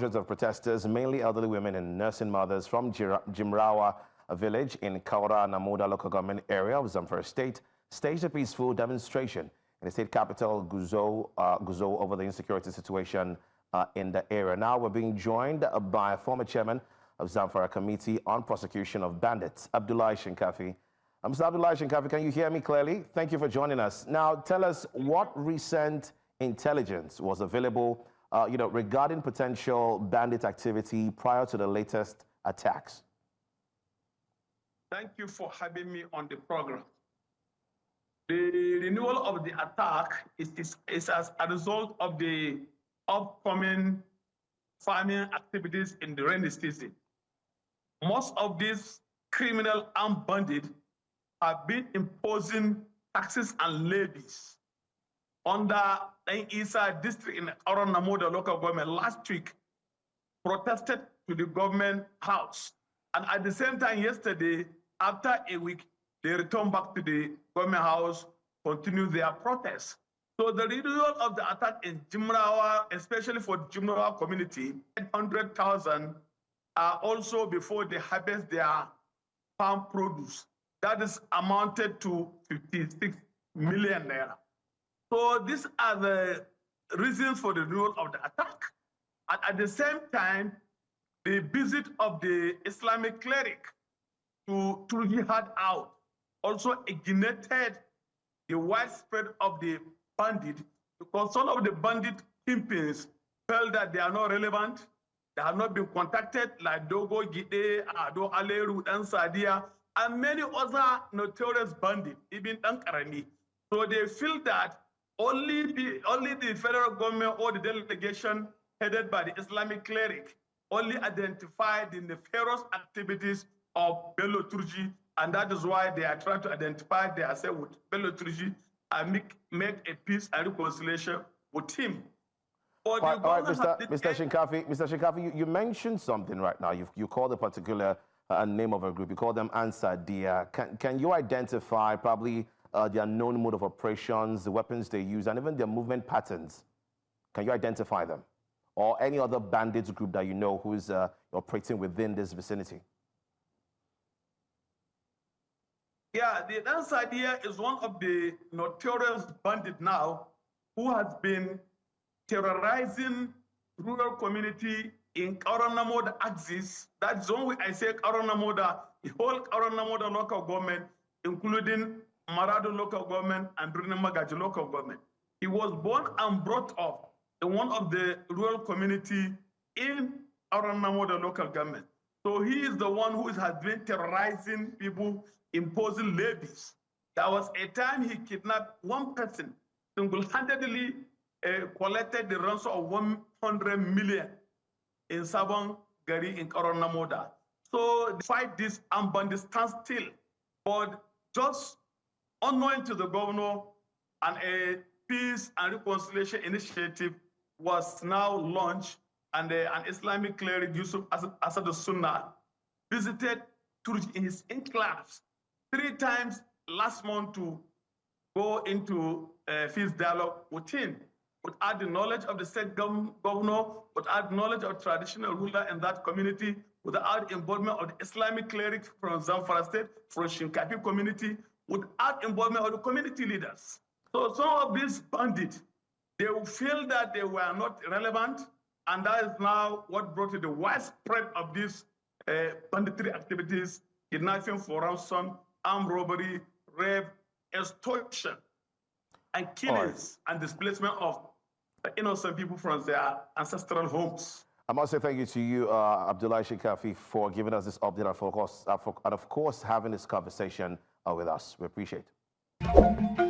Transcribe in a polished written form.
Hundreds of protesters, mainly elderly women and nursing mothers from Jimrawa, a village in Kaura Namoda local government area of Zamfara State, staged a peaceful demonstration in the state capital, Gusau, over the insecurity situation in the area. Now we're being joined by a former chairman of Zamfara Committee on Prosecution of Bandits, Abdullahi Shinkafi. Mr. Abdullahi Shinkafi, can you hear me clearly? Thank you for joining us. Now tell us what recent intelligence was available regarding potential bandit activity prior to the latest attacks. Thank you for having me on the program. The renewal of the attack is as a result of the upcoming farming activities in the rainy season. Most of these criminal armed bandits have been imposing taxes and levies under the Isa district in Kaura Namoda local government last week, protested to the government house. And at the same time yesterday, after a week, they returned back to the government house, continue their protests. So the renewal of the attack in Jimrawa, especially for the Jimrawa community, 800,000 are also before they harvest their farm produce. That is amounted to 56 million naira. So these are the reasons for the renewal of the attack. And at the same time, the visit of the Islamic cleric to jihad out also ignited the widespread of the bandit, because some of the bandit kingpins felt that they are not relevant, they have not been contacted, like Dogo Gide, Ado Aleru, Dan Sadia, and many other notorious bandits, even Dankarani. So they feel that only the federal government or the delegation headed by the Islamic cleric only identified the nefarious activities of Bello Turji, and that is why they are trying to identify themselves with Bello Turji and make a peace and reconciliation with him. All right, Mr. Shinkafi, you mentioned something right now. You called a particular name of a group. You call them Ansar-Dia. Can you identify probably their known mode of operations, the weapons they use, and even their movement patterns? Can you identify them? Or any other bandits group that you know who's operating within this vicinity? Yeah, the Ansar-Dia is one of the notorious bandits now who has been terrorizing rural community in Kaura Namoda axis. That's only I say Kaura Namoda, the whole Kaura Namoda local government, including Marado local government and Brunei Magaji local government. He was born and brought up in one of the rural community in Kaura Namoda local government. So he is the one who has been terrorizing people, imposing levies. There was a time he kidnapped one person, single-handedly collected the ransom of 100 million in Sabon Gari in Kaura Namoda. So despite this, bandits stand still, but just unknown to the governor, and a peace and reconciliation initiative was now launched, and an Islamic cleric, Yusuf Asad Sunnah, visited Turji in his enclaves 3 times last month to go into peace dialogue with him, without the knowledge of the state governor, without knowledge of traditional ruler in that community, without involvement of the Islamic cleric from Zamfara State, from Shinkafi community, without involvement of the community leaders. So some of these bandits, they will feel that they were not relevant, and that is now what brought to the widespread of these banditry activities, kidnapping for ransom, armed robbery, rape, extortion, and killings and displacement of innocent people from their ancestral homes. I must say thank you to you, Abdullahi Shinkafi, for giving us this update and, of course, having this conversation with us. We appreciate it.